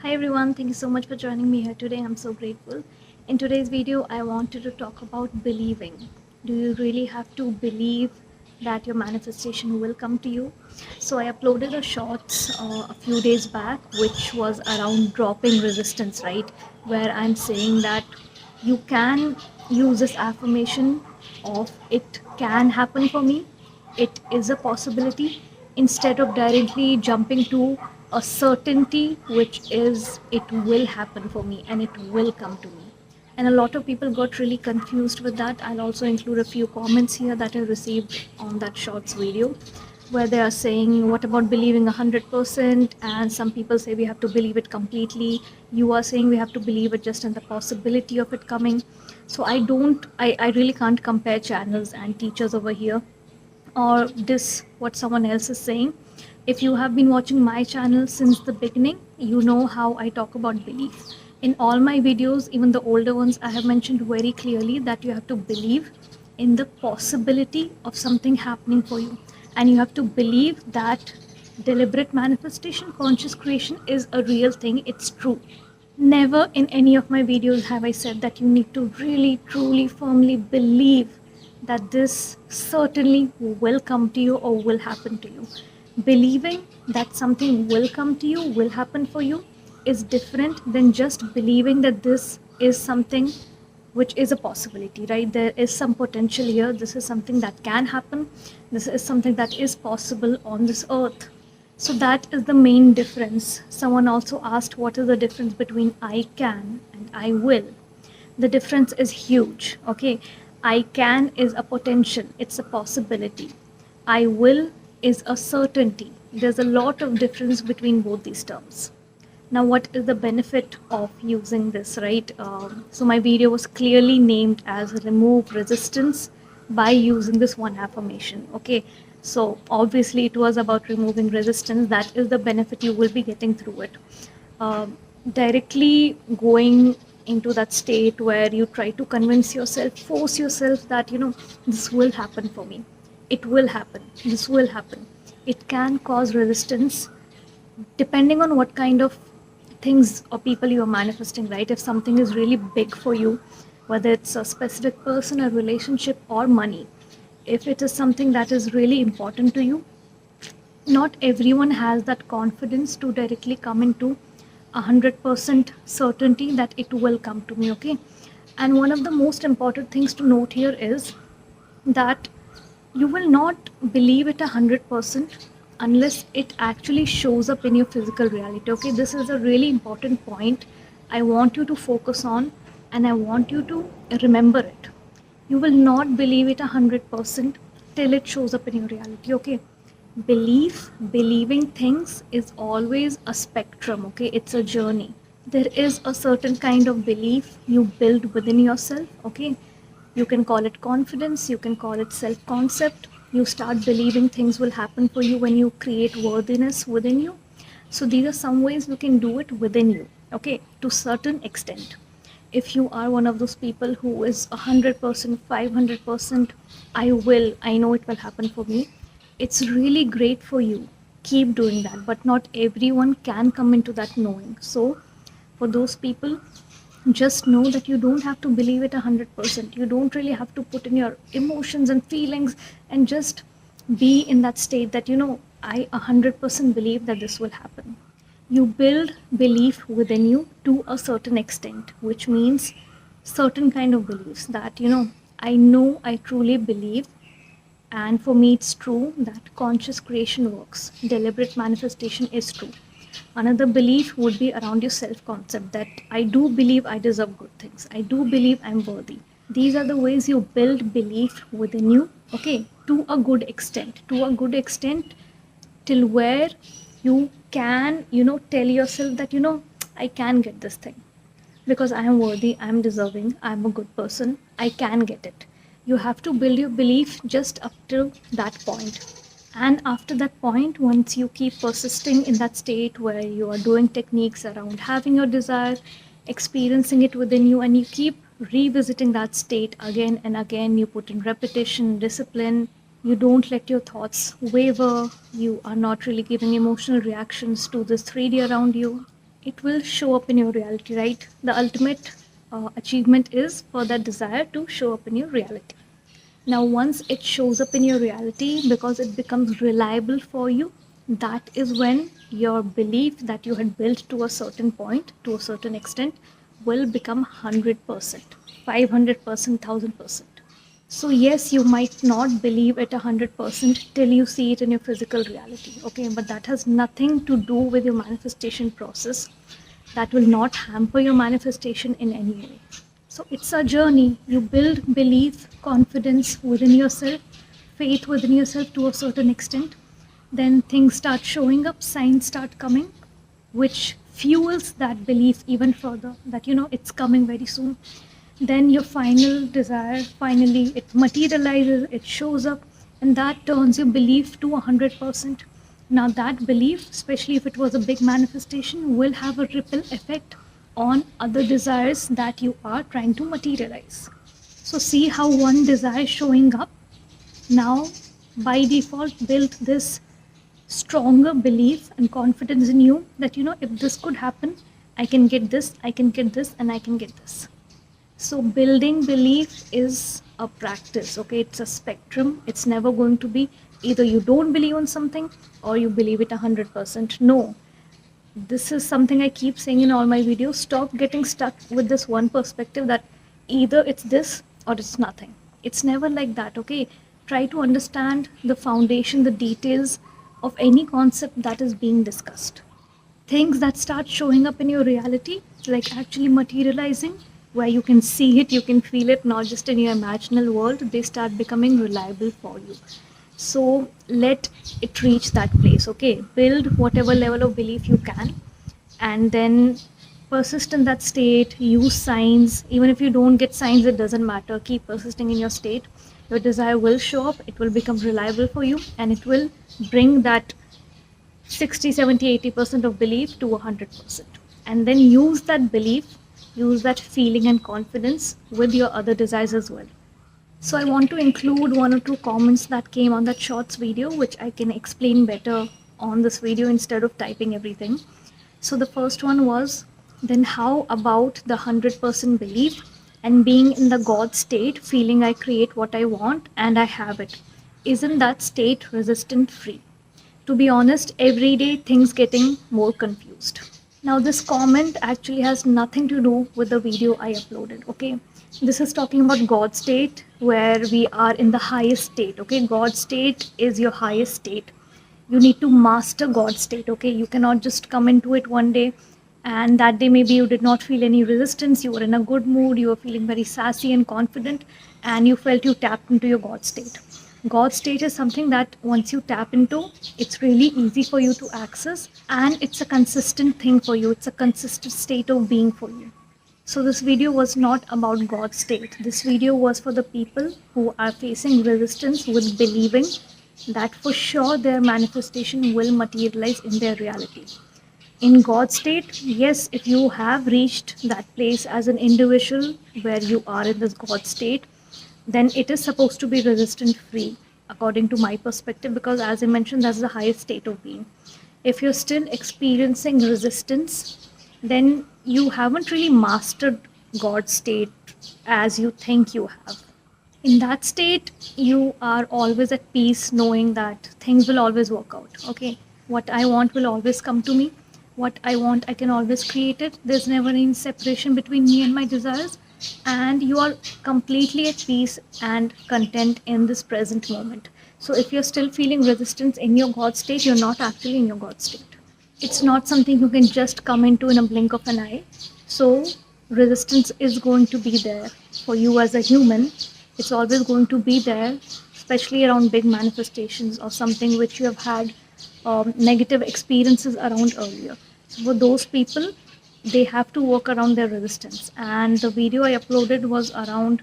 Hi everyone, thank you so much for joining me here today. I'm so grateful. In today's video, I wanted to talk about believing. Do you really have to believe that your manifestation will come to you? So I uploaded a shorts a few days back, which was around dropping resistance, right? Where I'm saying that you can use this affirmation of it can happen for me, it is a possibility, instead of directly jumping to a certainty, which is it will happen for me and it will come to me. And a lot of people got really confused with that. I'll also include a few comments here that I received on that shorts video, where they are saying, what about believing 100%? And some people say we have to believe it completely. You are saying we have to believe it just in the possibility of it coming. So I really can't compare channels and teachers over here, or this what someone else is saying. If you have been watching my channel since the beginning, you know how I talk about belief. In all my videos, even the older ones, I have mentioned very clearly that you have to believe in the possibility of something happening for you, and you have to believe that deliberate manifestation, conscious creation is a real thing, it's true. Never in any of my videos have I said that you need to really, truly, firmly believe that this certainly will come to you or will happen to you. Believing that something will come to you, will happen for you, is different than just believing that this is something which is a possibility, right? There is some potential here. This is something that can happen. This is something that is possible on this earth. So that is the main difference. Someone also asked, what is the difference between I can and I will? The difference is huge. Okay, I can is a potential, it's a possibility. I will is a certainty. There's a lot of difference between both these terms. Now, what is the benefit of using this, right? So my video was clearly named as remove resistance by using this one affirmation. Okay, so obviously it was about removing resistance. That is the benefit you will be getting through it. um, Directly going into that state where you try to convince yourself, force yourself that, this will happen for me. It will happen. This will happen. It can cause resistance depending on what kind of things or people you are manifesting, right? If something is really big for you, whether it's a specific person, a relationship, or money, if it is something that is really important to you, not everyone has that confidence to directly come into 100% certainty that it will come to me. Okay, and one of the most important things to note here is that you will not believe it 100% unless it actually shows up in your physical reality. Okay, this is a really important point I want you to focus on, and I want you to remember it. You will not believe it 100% till it shows up in your reality. Okay, believing things is always a spectrum. Okay, it's a journey. There is a certain kind of belief you build within yourself. Okay, you can call it confidence, you can call it self concept. You start believing things will happen for you when you create worthiness within you. So these are some ways you can do it within you. Okay, to certain extent. If you are one of those people who is 100%, 500%, I know it will happen for me, it's really great for you. Keep doing that, but not everyone can come into that knowing. So for those people, just know that you don't have to believe it 100%. You don't really have to put in your emotions and feelings and just be in that state that, I 100% believe that this will happen. You build belief within you to a certain extent, which means certain kind of beliefs that, I know, I truly believe, and for me, it's true that conscious creation works. Deliberate manifestation is true. Another belief would be around your self concept, that I do believe I deserve good things. I do believe I'm worthy. These are the ways you build belief within you, okay, to a good extent. To a good extent, till where you can, tell yourself that, I can get this thing because I am worthy, I am deserving, I am a good person, I can get it. You have to build your belief just up to that point. And after that point, once you keep persisting in that state where you are doing techniques around having your desire, experiencing it within you, and you keep revisiting that state again and again, you put in repetition, discipline, you don't let your thoughts waver, you are not really giving emotional reactions to this 3D around you, it will show up in your reality, right? The ultimate achievement is for that desire to show up in your reality. Now, once it shows up in your reality, because it becomes reliable for you, that is when your belief that you had built to a certain point, to a certain extent, will become 100%, 500%, 1000%. So, yes, you might not believe it 100% till you see it in your physical reality, okay? But that has nothing to do with your manifestation process. That will not hamper your manifestation in any way. So it's a journey. You build belief, confidence within yourself, faith within yourself to a certain extent. Then things start showing up, signs start coming, which fuels that belief even further that it's coming very soon. Then your final desire, finally, it materializes, it shows up, and that turns your belief to 100%. Now, that belief, especially if it was a big manifestation, will have a ripple effect on other desires that you are trying to materialize. So, see how one desire showing up now by default built this stronger belief and confidence in you that if this could happen, I can get this, I can get this, and I can get this. So building belief is a practice, okay? It's a spectrum. It's never going to be either you don't believe on something or you believe it 100%. No. This is something I keep saying in all my videos. Stop getting stuck with this one perspective that either it's this or it's nothing. It's never like that, okay? Try to understand the foundation, the details of any concept that is being discussed. Things that start showing up in your reality, like actually materializing, where you can see it, you can feel it, not just in your imaginal world, they start becoming reliable for you. So let it reach that place, okay? Build whatever level of belief you can, and then persist in that state, use signs. Even if you don't get signs, it doesn't matter. Keep persisting in your state. Your desire will show up, it will become reliable for you, and it will bring that 60, 70, 80% of belief to 100%. And then use that belief, use that feeling and confidence with your other desires as well. So I want to include one or two comments that came on that shorts video, which I can explain better on this video instead of typing everything. So the first one was, then how about the 100% belief and being in the God state, feeling I create what I want and I have it? Isn't that state resistant free? To be honest, every day things getting more confused. Now this comment actually has nothing to do with the video I uploaded, okay? This is talking about God state, where we are in the highest state, okay? God state is your highest state. You need to master God state, okay? You cannot just come into it one day and that day maybe you did not feel any resistance, you were in a good mood, you were feeling very sassy and confident, and you felt you tapped into your God state. God state is something that once you tap into, it's really easy for you to access, and it's a consistent thing for you. It's a consistent state of being for you. So this video was not about God state. This video was for the people who are facing resistance with believing that for sure their manifestation will materialize in their reality. In God state, yes, if you have reached that place as an individual where you are in this God state, then it is supposed to be resistance free, according to my perspective, because as I mentioned, that's the highest state of being. If you're still experiencing resistance, then you haven't really mastered God state as you think you have. In that state, you are always at peace, knowing that things will always work out. Okay, what I want will always come to me. What I want, I can always create it. There's never any separation between me and my desires, and you are completely at peace and content in this present moment. So if you're still feeling resistance in your God state, you're not actually in your God state. It's not something you can just come into in a blink of an eye. So resistance is going to be there for you as a human. It's always going to be there, especially around big manifestations or something which you have had negative experiences around earlier. So for those people, they have to work around their resistance. And the video I uploaded was around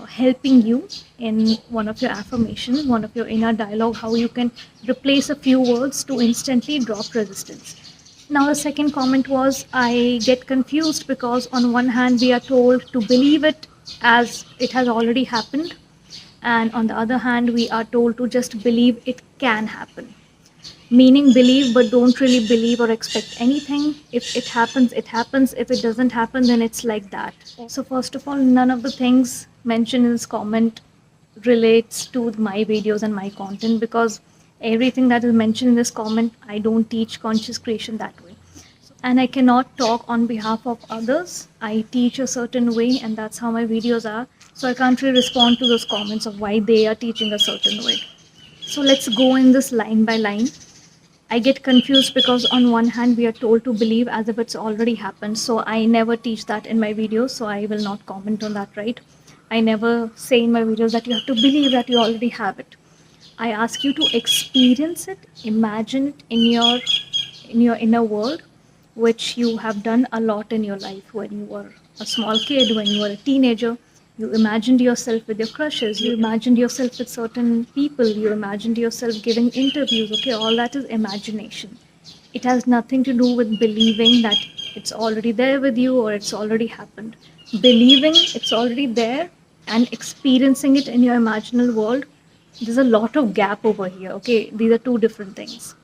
helping you in one of your affirmations, one of your inner dialogue, how you can replace a few words to instantly drop resistance. Now the second comment was, I get confused because on one hand we are told to believe it as it has already happened, and on the other hand we are told to just believe it can happen. Meaning believe, but don't really believe or expect anything. If it happens, it happens. If it doesn't happen, then it's like that. So first of all, none of the things mentioned in this comment relates to my videos and my content, because everything that is mentioned in this comment, I don't teach conscious creation that way. And I cannot talk on behalf of others. I teach a certain way, and that's how my videos are. So I can't really respond to those comments of why they are teaching a certain way. So let's go in this line by line. I get confused because on one hand we are told to believe as if it's already happened. So I never teach that in my videos. So I will not comment on that, right? I never say in my videos that you have to believe that you already have it. I ask you to experience it, imagine it in your inner world, which you have done a lot in your life when you were a small kid, when you were a teenager. You imagined yourself with your crushes, you imagined yourself with certain people, you imagined yourself giving interviews. Okay, all that is imagination. It has nothing to do with believing that it's already there with you or it's already happened. Believing it's already there and experiencing it in your imaginal world, there's a lot of gap over here. Okay, these are two different things.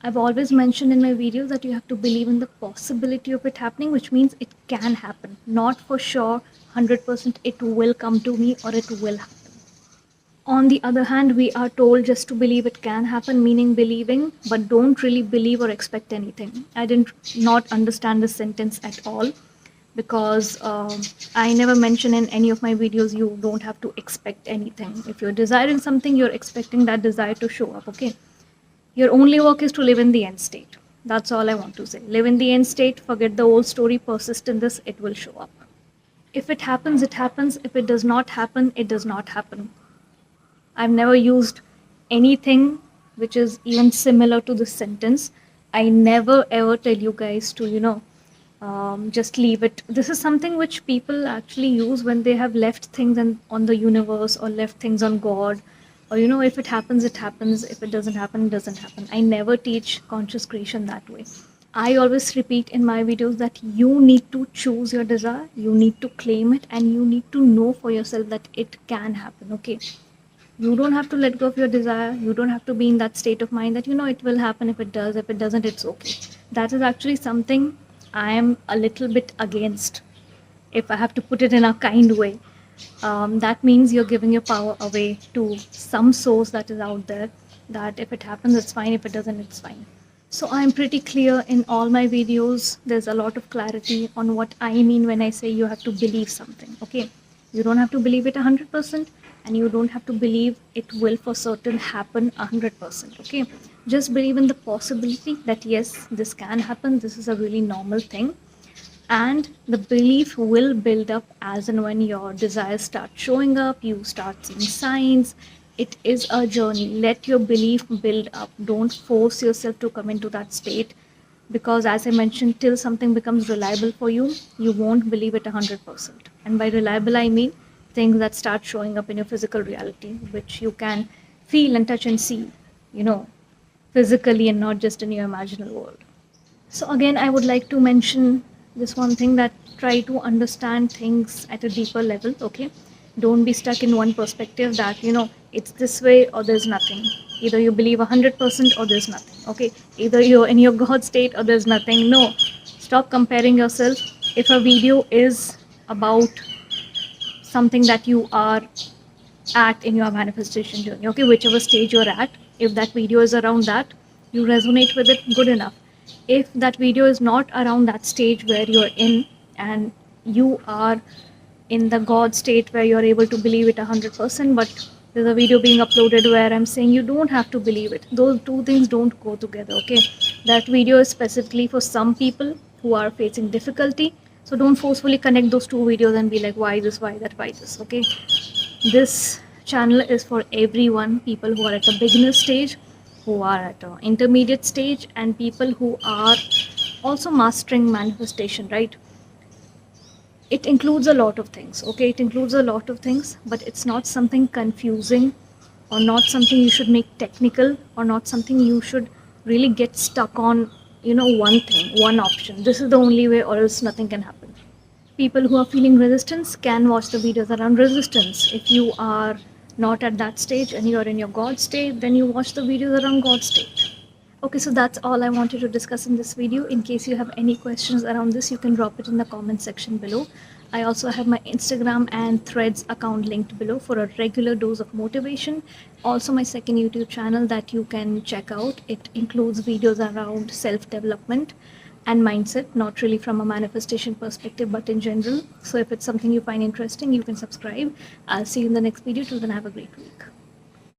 I've always mentioned in my videos that you have to believe in the possibility of it happening, which means it can happen. Not for sure, 100% it will come to me or it will happen. On the other hand, we are told just to believe it can happen, meaning believing, but don't really believe or expect anything. I didn't not understand this sentence at all, because I never mention in any of my videos you don't have to expect anything. If you're desiring something, you're expecting that desire to show up, okay? Your only work is to live in the end state. That's all I want to say. Live in the end state, forget the old story, persist in this, it will show up. If it happens, it happens. If it does not happen, it does not happen. I've never used anything which is even similar to this sentence. I never ever tell you guys to, just leave it. This is something which people actually use when they have left things on the universe or left things on God. Or, if it happens, it happens. If it doesn't happen, it doesn't happen. I never teach conscious creation that way. I always repeat in my videos that you need to choose your desire, you need to claim it, and you need to know for yourself that it can happen, okay? You don't have to let go of your desire. You don't have to be in that state of mind that, it will happen. If it does, if it doesn't, it's okay. That is actually something I am a little bit against, if I have to put it in a kind way. That means you're giving your power away to some source that is out there, that if it happens, it's fine. If it doesn't, it's fine. So I'm pretty clear in all my videos. There's a lot of clarity on what I mean when I say you have to believe something, okay? You don't have to believe it 100%, and you don't have to believe it will for certain happen 100%, okay? Just believe in the possibility that yes, this can happen. This is a really normal thing. And the belief will build up as and when your desires start showing up, you start seeing signs. It is a journey. Let your belief build up. Don't force yourself to come into that state, because as I mentioned, till something becomes reliable for you, you won't believe it 100%. And by reliable, I mean things that start showing up in your physical reality, which you can feel and touch and see, physically, and not just in your imaginal world. So again, I would like to mention this one thing, that try to understand things at a deeper level, okay? Don't be stuck in one perspective that, it's this way or there's nothing. Either you believe 100% or there's nothing, okay? Either you're in your God state or there's nothing. No, stop comparing yourself. If a video is about something that you are at in your manifestation journey, okay, whichever stage you're at, if that video is around that, you resonate with it, good enough. If that video is not around that stage where you're in, and you are in the God state where you're able to believe it 100%, but there's a video being uploaded where I'm saying you don't have to believe it, those two things don't go together, okay? That video is specifically for some people who are facing difficulty. So don't forcefully connect those two videos and be like, why this, why that, why this, okay? This channel is for everyone, people who are at a beginner stage, who are at an intermediate stage, and people who are also mastering manifestation, right? It includes a lot of things, okay? It includes a lot of things, but it's not something confusing, or not something you should make technical, or not something you should really get stuck on, one thing, one option. This is the only way, or else nothing can happen. People who are feeling resistance can watch the videos around resistance. If you are not at that stage and you're in your God state, then you watch the videos around God state. Okay, so that's all I wanted to discuss in this video. In case you have any questions around this, you can drop it in the comment section below. I also have my Instagram and Threads account linked below for a regular dose of motivation. Also, my second YouTube channel that you can check out. It includes videos around self-development and mindset, not really from a manifestation perspective, but in general. So if it's something you find interesting, you can subscribe. I'll see you in the next video. Till then, have a great week.